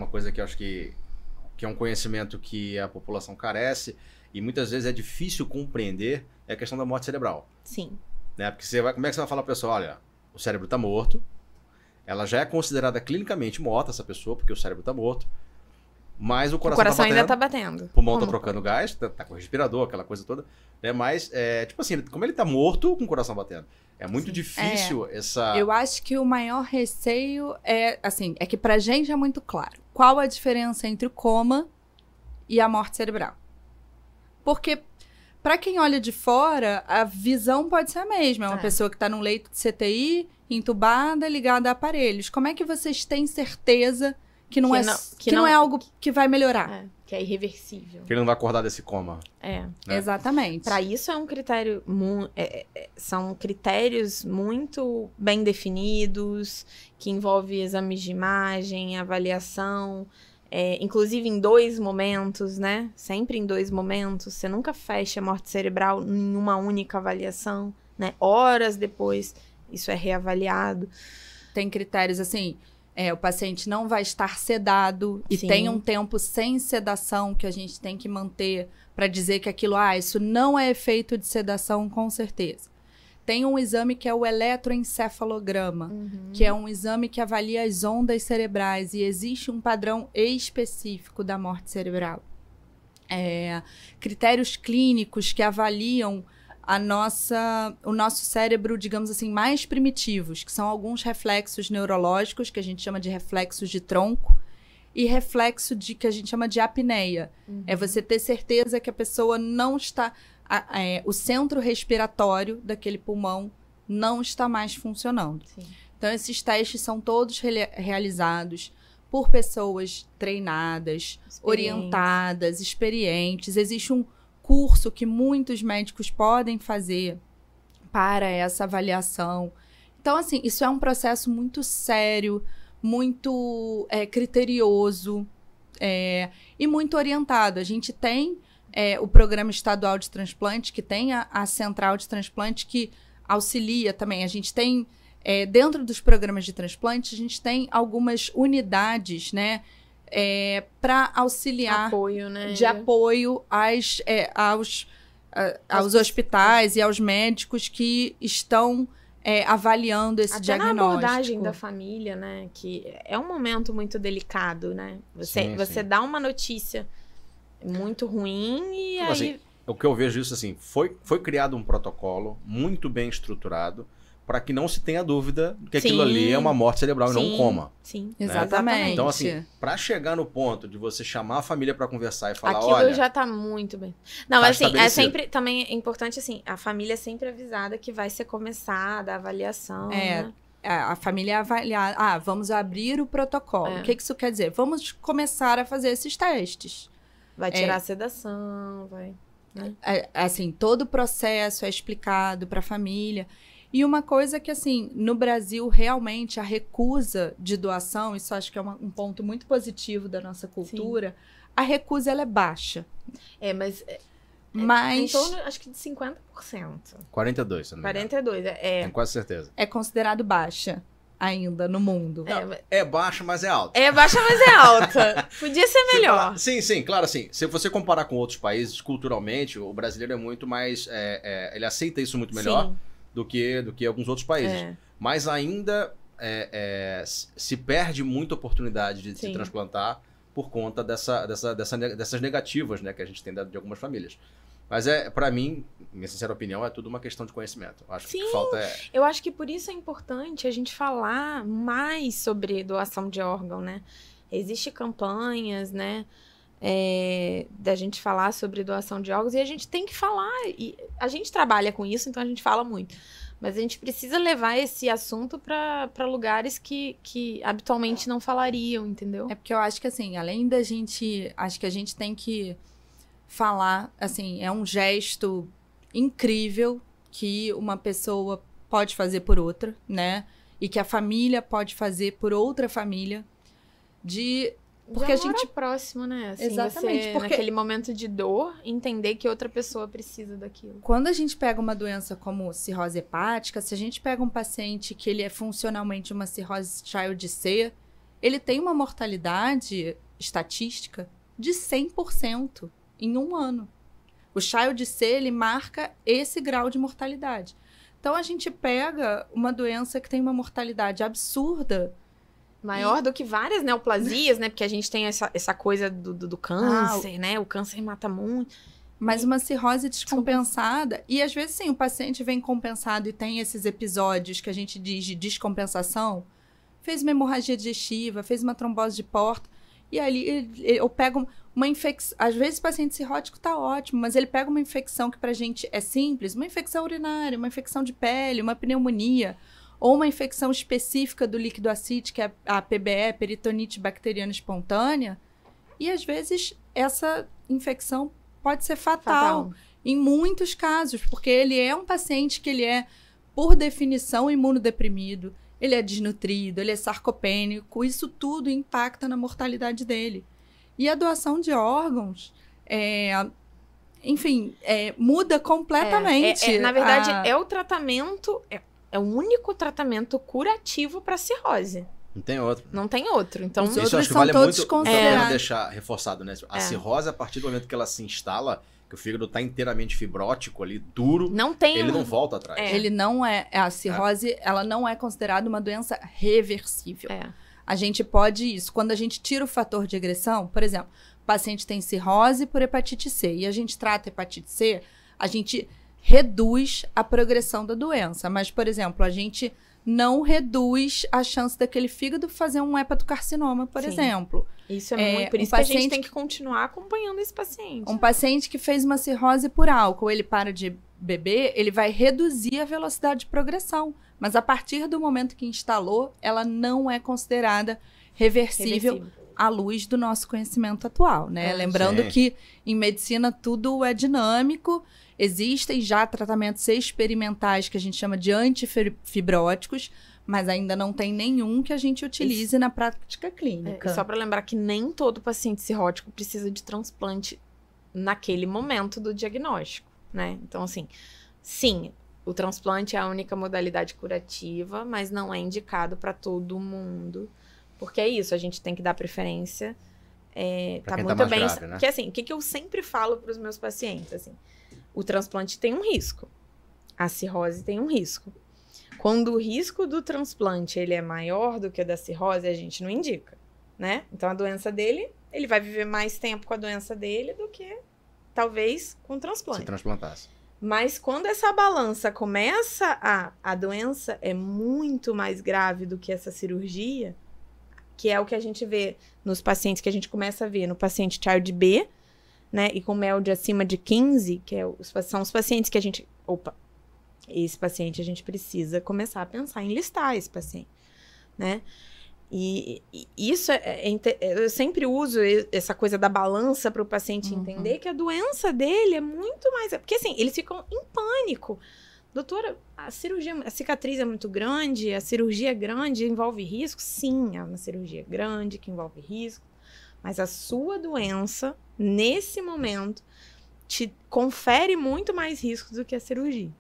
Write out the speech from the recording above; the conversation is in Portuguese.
uma coisa que eu acho que é um conhecimento que a população carece e muitas vezes é difícil compreender, é a questão da morte cerebral. Sim. Né? Porque como é que você vai falar para a pessoa, olha, o cérebro está morto, ela já é considerada clinicamente morta, essa pessoa, porque o cérebro está morto, mas o coração tá ainda tá batendo. O pulmão tá trocando gás, tá com o respirador, aquela coisa toda, né? Mas, tipo assim, como ele tá morto com o coração batendo? É muito difícil essa... Eu acho que o maior receio é, assim, é que pra gente é muito claro. Qual a diferença entre o coma e a morte cerebral? Porque, pra quem olha de fora, a visão pode ser a mesma. É uma pessoa que tá num leito de CTI, entubada, ligada a aparelhos. Como é que vocês têm certeza que não é algo que vai melhorar? Que é irreversível. Que ele não vai acordar desse coma. Né? Exatamente. Para isso é um critério... são critérios muito bem definidos, que envolve exames de imagem, avaliação, inclusive em 2 momentos, né? Sempre em 2 momentos. Você nunca fecha a morte cerebral em uma única avaliação, né? Horas depois, isso é reavaliado. Tem critérios assim... o paciente não vai estar sedado e tem um tempo sem sedação que a gente tem que manter para dizer que aquilo, isso não é efeito de sedação, com certeza. Tem um exame que é o eletroencefalograma, que é um exame que avalia as ondas cerebrais e existe um padrão específico da morte cerebral. Critérios clínicos que avaliam o nosso cérebro, digamos assim, mais primitivos, que são alguns reflexos neurológicos, que a gente chama de reflexos de tronco, e reflexo que a gente chama de apneia. É você ter certeza que a pessoa não está... o centro respiratório daquele pulmão não está mais funcionando. Então, esses testes são todos realizados por pessoas treinadas, orientadas, experientes. Existe um curso que muitos médicos podem fazer para essa avaliação. Então, assim, isso é um processo muito sério, muito criterioso e muito orientado. A gente tem o Programa Estadual de Transplante, que tem a Central de Transplante, que auxilia também. A gente tem, dentro dos programas de transplante, a gente tem algumas unidades, né? Para auxiliar apoio, né? de apoio aos hospitais e aos médicos que estão avaliando esse diagnóstico. Na abordagem da família, né? Que é um momento muito delicado, né? Você dá uma notícia muito ruim e aí... Assim, o que eu vejo isso assim, foi criado um protocolo muito bem estruturado para que não se tenha dúvida que aquilo ali é uma morte cerebral e não um coma. Sim, né? Exatamente. Então, assim, para chegar no ponto de você chamar a família para conversar e falar, aquilo olha... já tá muito bem. Não, tá assim, estabelecido. Também é importante, assim, a família é sempre avisada que vai ser começada a avaliação, né? A família avaliar, vamos abrir o protocolo. O que isso quer dizer? Vamos começar a fazer esses testes. Vai tirar a sedação, vai... Né? Assim, todo o processo é explicado para a família. E uma coisa que, assim, no Brasil, realmente, a recusa de doação, isso acho que é um ponto muito positivo da nossa cultura, a recusa, ela é baixa. Mas em torno, acho que de 50%. 42, se não me engano. 42, Tenho quase certeza. É considerado baixa ainda no mundo. É baixa, mas é alta. É baixa, mas é alta. Podia ser melhor. Sim, claro, assim. Se você comparar com outros países, culturalmente, o brasileiro é muito mais... ele aceita isso muito melhor do que alguns outros países. Mas ainda se perde muita oportunidade de se transplantar por conta dessas negativas, né, que a gente tem de algumas famílias. Mas para mim, minha sincera opinião, é tudo uma questão de conhecimento. Acho que o que falta eu acho que por isso é importante a gente falar mais sobre doação de órgão, né? Existem campanhas, né? Da gente falar sobre doação de órgãos e a gente tem que falar. E a gente trabalha com isso, então a gente fala muito. Mas a gente precisa levar esse assunto para lugares que habitualmente não falariam, entendeu? É porque eu acho que, assim, além da gente... Acho que a gente tem que falar, assim, é um gesto incrível que uma pessoa pode fazer por outra, né? E que a família pode fazer por outra família. Porque a gente próximo, né? Assim, exatamente. Porque naquele momento de dor, entender que outra pessoa precisa daquilo. Quando a gente pega uma doença como cirrose hepática, se a gente pega um paciente que ele é funcionalmente uma cirrose Child C, ele tem uma mortalidade estatística de 100% em um ano. O Child-C, ele marca esse grau de mortalidade. Então, a gente pega uma doença que tem uma mortalidade absurda. Maior do que várias neoplasias, né? Porque a gente tem essa coisa do câncer, né? O câncer mata muito. Mas uma cirrose descompensada. E, às vezes, sim, o paciente vem compensado e tem esses episódios que a gente diz de descompensação. Fez uma hemorragia digestiva, fez uma trombose de porta. E ali eu pego uma infecção. Às vezes o paciente cirrótico tá ótimo, mas ele pega uma infecção que pra gente é simples, uma infecção urinária, uma infecção de pele, uma pneumonia, ou uma infecção específica do líquido ascítico, que é a PBE, peritonite bacteriana espontânea. E às vezes essa infecção pode ser fatal. Em muitos casos, porque ele é um paciente que ele é, por definição, imunodeprimido. Ele é desnutrido, ele é sarcopênico, isso tudo impacta na mortalidade dele. E a doação de órgãos, muda completamente. Na verdade, é o tratamento, é o único tratamento curativo para cirrose. Não tem outro. Não tem outro. Então, os isso outros acho que são vale todos muito considerados. deixar reforçado, né? A cirrose, a partir do momento que ela se instala, que o fígado está inteiramente fibrótico ali, duro, ele não volta atrás. Ele não é... A cirrose, ela não é considerada uma doença reversível. A gente pode isso. Quando a gente tira o fator de agressão, por exemplo, o paciente tem cirrose por hepatite C e a gente trata a hepatite C, a gente reduz a progressão da doença. Mas, por exemplo, a gente não reduz a chance daquele fígado fazer um hepatocarcinoma, por exemplo. Isso é muito... Por isso que a gente tem que continuar acompanhando esse paciente. Um paciente que fez uma cirrose por álcool, ele para de beber, ele vai reduzir a velocidade de progressão. Mas a partir do momento que instalou, ela não é considerada reversível à luz do nosso conhecimento atual, né? Lembrando que em medicina tudo é dinâmico. Existem já tratamentos experimentais que a gente chama de antifibróticos, mas ainda não tem nenhum que a gente utilize na prática clínica. Só para lembrar que nem todo paciente cirrótico precisa de transplante naquele momento do diagnóstico, né? Então, assim, sim, o transplante é a única modalidade curativa, mas não é indicado para todo mundo. Porque é isso, a gente tem que dar preferência. Tá muito bem. Grave, né? Porque, assim, o que eu sempre falo para os meus pacientes, assim, o transplante tem um risco. A cirrose tem um risco. Quando o risco do transplante ele é maior do que o da cirrose, a gente não indica, né? Então, a doença dele, ele vai viver mais tempo com a doença dele do que, talvez, com o transplante. Se transplantasse. Mas quando essa balança começa a doença é muito mais grave do que essa cirurgia, que é o que a gente vê nos pacientes, que a gente começa a ver no paciente Child B, né, e com MELD acima de 15, que são os pacientes que a gente... esse paciente a gente precisa começar a pensar em listar esse paciente, né? E isso eu sempre uso essa coisa da balança para o paciente entender que a doença dele é muito mais... Porque, assim, eles ficam em pânico. Doutora, a cicatriz é muito grande, a cirurgia é grande, envolve risco? Sim, é uma cirurgia grande que envolve risco. Mas a sua doença, nesse momento, te confere muito mais riscos do que a cirurgia.